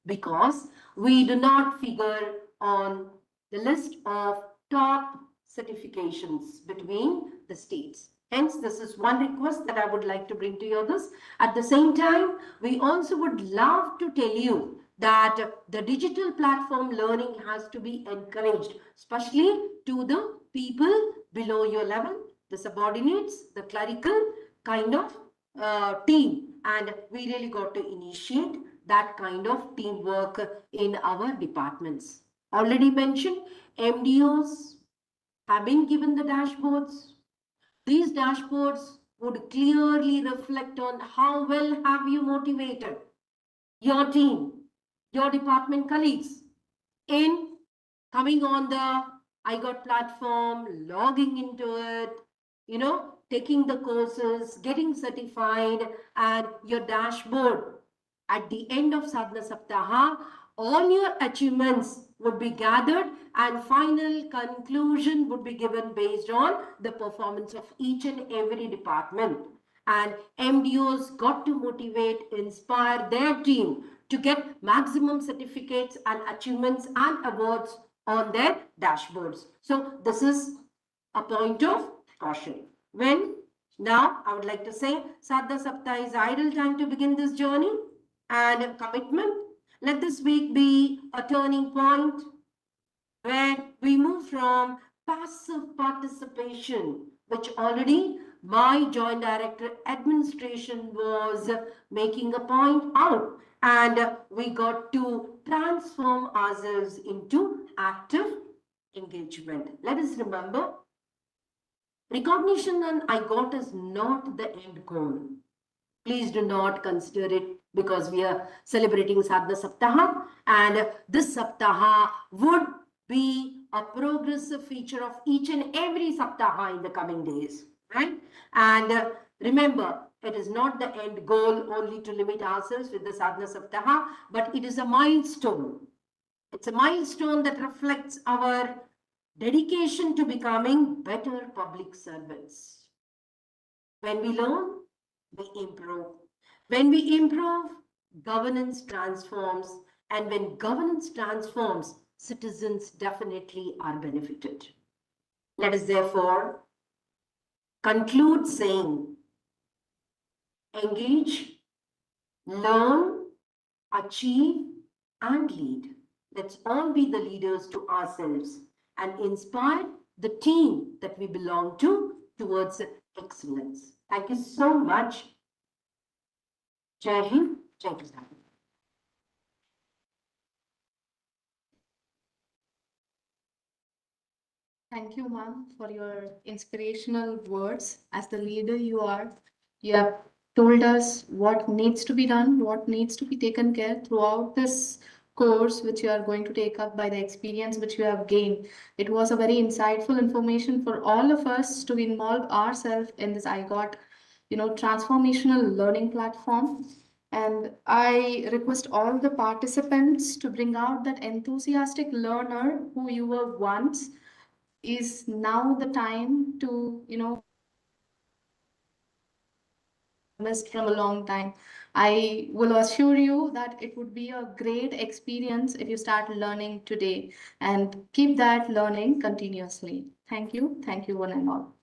because we do not figure on the list of top certifications between the states. Hence, this is one request that I would like to bring to your this. At the same time, we also would love to tell you that the digital platform learning has to be encouraged, especially to the people below your level, the subordinates, the clerical kind of team. And we really got to initiate that kind of teamwork in our departments. Already mentioned, MDOs have been given the dashboards. These dashboards would clearly reflect on how well have you motivated your team, your department colleagues in coming on the iGot platform, logging into it, taking the courses, getting certified, and your dashboard. At the end of Sadhana Saptaha, all your achievements would be gathered and final conclusion would be given based on the performance of each and every department. And MDOs got to motivate, inspire their team to get maximum certificates and achievements and awards on their dashboards. So this is a point of caution. Now I would like to say Sadhana Saptaha is ideal time to begin this journey and commitment. Let this week be a turning point where we move from passive participation, which already my joint director administration was making a point out, and we got to transform ourselves into active engagement. Let us remember, recognition and iGot is not the end goal. Please do not consider it because we are celebrating Sadhana Saptaha, and this Saptaha would be a progressive feature of each and every Saptaha in the coming days, right? And remember, it is not the end goal only to limit ourselves with the Sadhana Saptaha, but it is a milestone. It's a milestone that reflects our dedication to becoming better public servants. When we learn, we improve. When we improve, governance transforms. And when governance transforms, citizens definitely are benefited. Let us therefore conclude saying, engage, learn, achieve, and lead. Let's all be the leaders to ourselves and inspire the team that we belong to towards excellence. Thank you so much. Jai Hind, Jai Kisan. Thank you, ma'am, for your inspirational words. As the leader you are, you have told us what needs to be done, what needs to be taken care throughout this course, which you are going to take up by the experience which you have gained. It was a very insightful information for all of us to involve ourselves in this iGot, transformational learning platform. And I request all the participants to bring out that enthusiastic learner who you were once. Is now the time to, missed from a long time. I will assure you that it would be a great experience if you start learning today and keep that learning continuously. Thank you. Thank you, one and all.